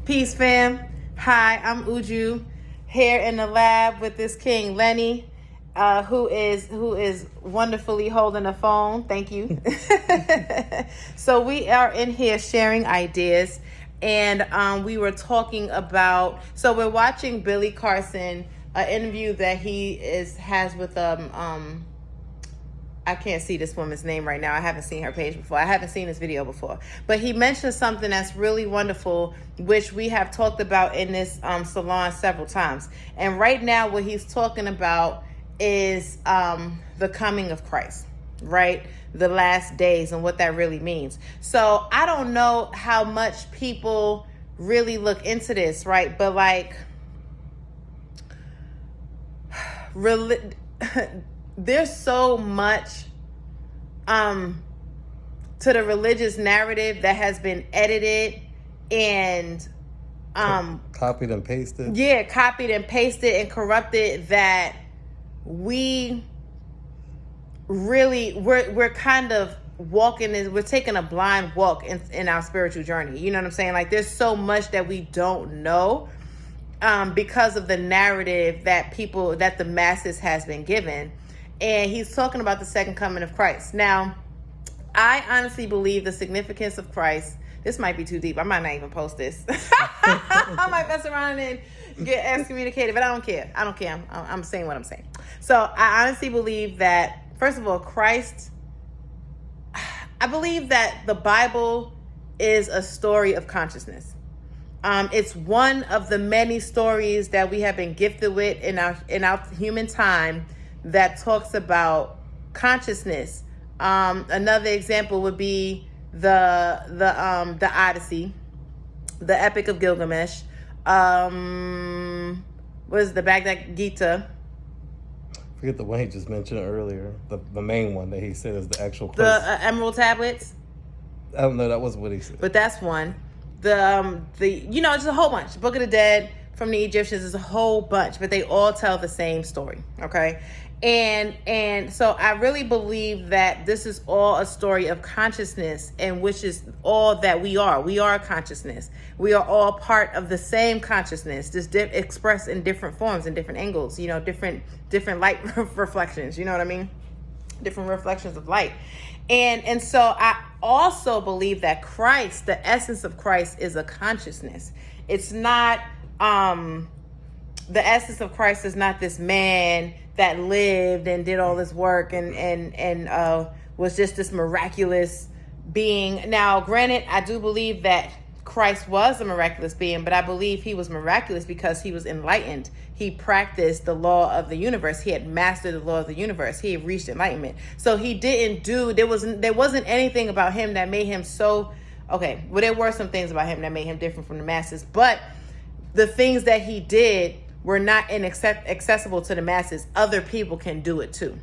Peace, fam. Hi, I'm Uju, here in the lab with this King Lenny, who is wonderfully holding a phone. Thank you. So we are in here sharing ideas, and we were talking about. So we're watching Billy Carson, an interview that he has with I can't see this woman's name right now. I haven't seen her page before. I haven't seen this video before. But he mentioned something that's really wonderful, which we have talked about in this salon several times. And right now, what he's talking about is the coming of Christ, right? The last days and what that really means. So I don't know how much people really look into this, right? But like, really... There's so much to the religious narrative that has been edited and copied and pasted. Yeah, copied and pasted and corrupted, that we're kind of we're taking a blind walk in our spiritual journey. You know what I'm saying? Like, there's so much that we don't know because of the narrative that the masses has been given. And he's talking about the second coming of Christ. Now, I honestly believe the significance of Christ. This might be too deep. I might not even post this. I might mess around and get excommunicated, but I don't care. I'm saying what I'm saying. So I honestly believe that, first of all, Christ, I believe that the Bible is a story of consciousness. It's one of the many stories that we have been gifted with in our human time that talks about consciousness. Another example would be the Odyssey, the Epic of Gilgamesh. What is the Bhagavad Gita? Forget the one he just mentioned earlier. The main one that he said is the actual. The Emerald Tablets. I don't know. That wasn't what he said. But that's one. It's a whole bunch. Book of the Dead from the Egyptians is a whole bunch, but they all tell the same story. Okay. And so I really believe that this is all a story of consciousness, and which is all that we are. We are consciousness. We are all part of the same consciousness, just expressed in different forms and different angles, different light reflections, you know what I mean? Different reflections of light. And so I also believe that Christ, the essence of Christ, is a consciousness. It's not, the essence of Christ is not this man that lived and did all this work and was just this miraculous being. Now, granted, I do believe that Christ was a miraculous being, but I believe he was miraculous because he was enlightened. He practiced the law of the universe. He had mastered the law of the universe. He had reached enlightenment. So he didn't there wasn't anything about him that made him so, okay, well, there were some things about him that made him different from the masses, but the things that he did were not accessible to the masses. Other people can do it too.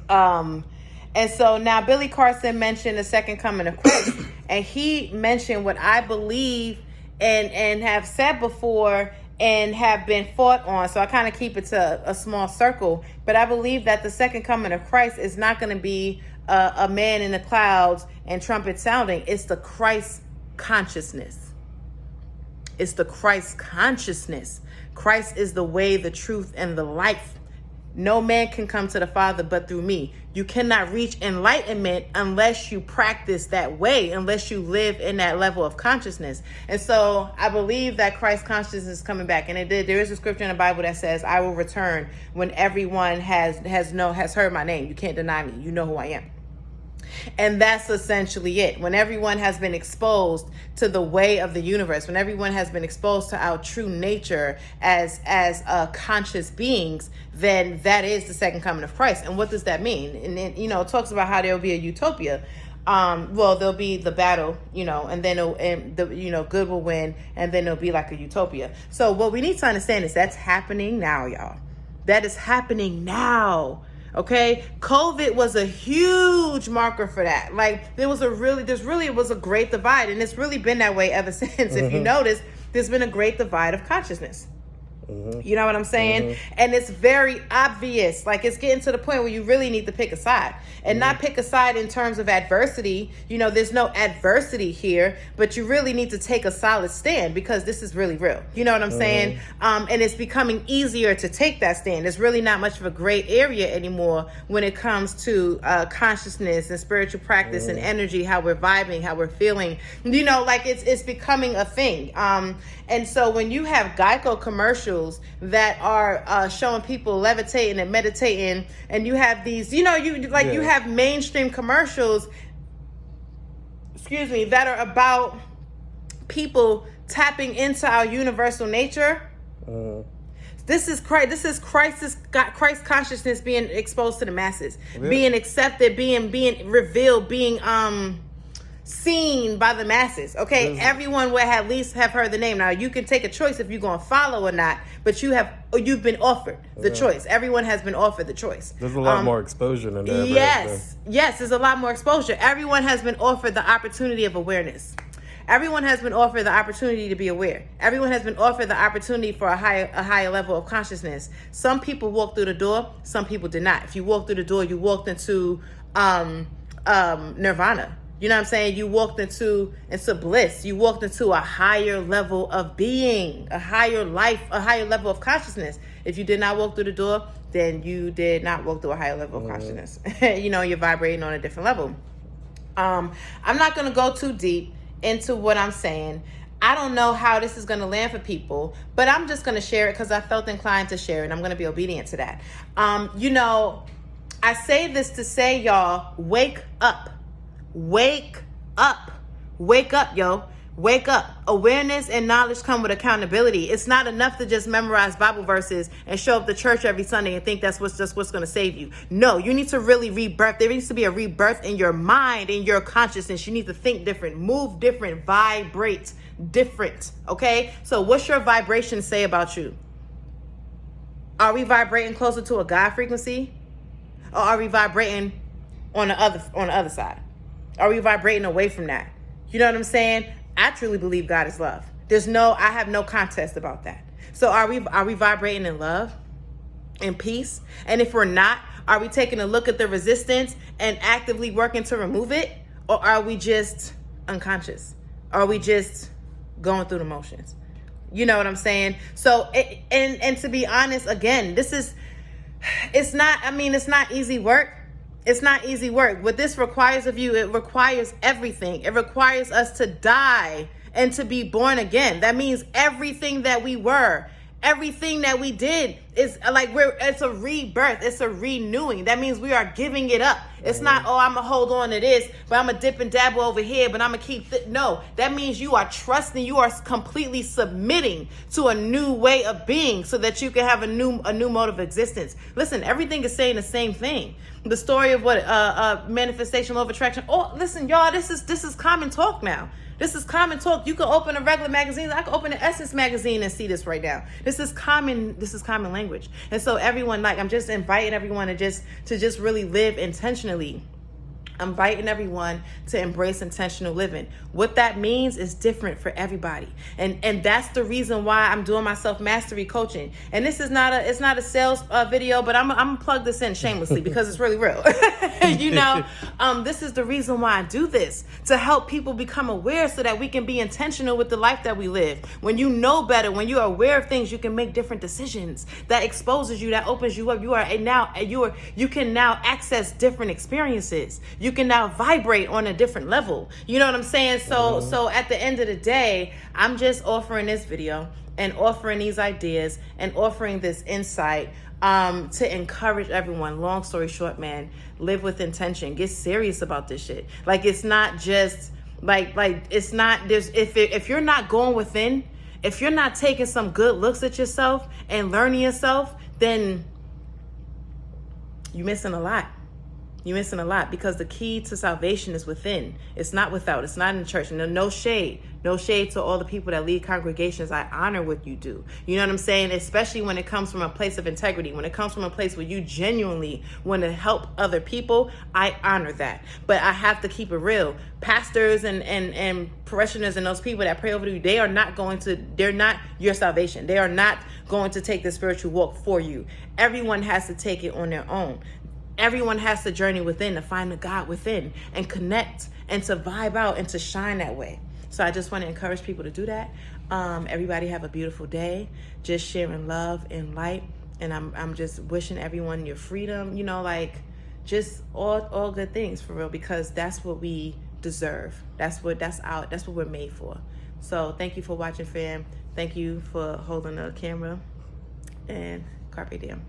And so now Billy Carson mentioned the second coming of Christ, and he mentioned what I believe and have said before and have been fought on. So I kind of keep it to a small circle, but I believe that the second coming of Christ is not going to be a man in the clouds and trumpet sounding. It's the Christ consciousness. It's the Christ consciousness. Christ is the way, the truth, and the life. No man can come to the Father but through me. You cannot reach enlightenment unless you practice that way, unless you live in that level of consciousness. And so I believe that Christ consciousness is coming back. And there is a scripture in the Bible that says, I will return when everyone has heard my name. You can't deny me. You know who I am. And that's essentially it. When everyone has been exposed to the way of the universe, when everyone has been exposed to our true nature as conscious beings, then that is the second coming of Christ. And what does that mean? And then, it talks about how there'll be a utopia. There'll be the battle, and then good will win, and then there'll be like a utopia. So what we need to understand is that's happening now, y'all. That is happening now. Okay, COVID was a huge marker for that. Like, there was a great divide, and it's really been that way ever since. If you notice, there's been a great divide of consciousness. You know what I'm saying? And it's very obvious. Like, it's getting to the point where you really need to pick a side, and not pick a side in terms of adversity. You know, there's no adversity here, but you really need to take a solid stand, because this is really real. You know what I'm saying? And it's becoming easier to take that stand. There's really not much of a gray area anymore when it comes to consciousness and spiritual practice and energy, how we're vibing, how we're feeling. You know, like, it's becoming a thing. And so when you have Geico commercials that are showing people levitating and meditating, and you have these, you know, you have mainstream commercials, that are about people tapping into our universal nature. This is Christ consciousness being exposed to the masses, being accepted, being revealed, being seen by the masses. Okay, everyone will at least have heard the name. Now, you can take a choice if you're going to follow or not, but you've been offered the choice. Everyone has been offered the choice. There's a lot more exposure than there. Yes, there's a lot more exposure. Everyone has been offered the opportunity of awareness. Everyone has been offered the opportunity to be aware. Everyone has been offered the opportunity for a higher level of consciousness. Some people walked through the door, some people did not. If you walked through the door, you walked into nirvana. You know what I'm saying? You walked into bliss. You walked into a higher level of being, a higher life, a higher level of consciousness. If you did not walk through the door, then you did not walk through a higher level of consciousness. You know, you're vibrating on a different level. I'm not going to go too deep into what I'm saying. I don't know how this is going to land for people, but I'm just going to share it because I felt inclined to share it, and I'm going to be obedient to that. You know, I say this to say, y'all, wake up. Wake up. Wake up, yo. Wake up. Awareness and knowledge come with accountability. It's not enough to just memorize Bible verses and show up to church every Sunday and think that's what's going to save you. No, you need to really rebirth. There needs to be a rebirth in your mind, in your consciousness. You need to think different, move different, vibrate different. Okay? So what's your vibration say about you? Are we vibrating closer to a God frequency? Or are we vibrating on the other side? Are we vibrating away from that? You know what I'm saying? I truly believe God is love. I have no contest about that. So are we vibrating in love, in peace? And if we're not, are we taking a look at the resistance and actively working to remove it? Or are we just unconscious? Are we just going through the motions? You know what I'm saying? So, and to be honest, again, it's not easy work. It's not easy work. What this requires of you, it requires everything. It requires us to die and to be born again. That means everything that we were, everything that we did is like it's a rebirth. It's a renewing. That means we are giving it up. It's not, I'm going to hold on to this, but I'm going to dip and dabble over here, but I'm going to keep no, that means you are trusting, you are completely submitting to a new way of being so that you can have a new mode of existence. Listen, everything is saying the same thing. The story of manifestation, law of attraction. Oh, listen, y'all, this is common talk now. This is common talk. You can open a regular magazine. I can open an Essence magazine and see this right now. This is common language. And so everyone, I'm just inviting everyone to just really live intentionally. I'm inviting everyone to embrace intentional living. What that means is different for everybody. And that's the reason why I'm doing my self-mastery coaching. And this is not a sales video, but I'm gonna plug this in shamelessly because it's really real. This is the reason why I do this, to help people become aware so that we can be intentional with the life that we live. When you know better, when you are aware of things, you can make different decisions. That exposes you, that opens you up. You can now access different experiences. You can now vibrate on a different level. You know what I'm saying? So at the end of the day, I'm just offering this video and offering these ideas and offering this insight to encourage everyone. Long story short, man, live with intention. Get serious about this shit. Like, it's not just it's not, if you're not going within, if you're not taking some good looks at yourself and learning yourself, then you're missing a lot. You're missing a lot, because the key to salvation is within. It's not without. It's not in the church. No shade. No shade to all the people that lead congregations. I honor what you do. You know what I'm saying? Especially when it comes from a place of integrity. When it comes from a place where you genuinely want to help other people, I honor that. But I have to keep it real. Pastors and parishioners and those people that pray over you, they're not your salvation. They are not going to take the spiritual walk for you. Everyone has to take it on their own. Everyone has to journey within to find the God within and connect and to vibe out and to shine that way. So I just want to encourage people to do that. Everybody have a beautiful day. Just sharing love and light. And I'm just wishing everyone your freedom, just all good things for real, because that's what we deserve. That's what we're made for. So thank you for watching, fam. Thank you for holding the camera, and carpe diem.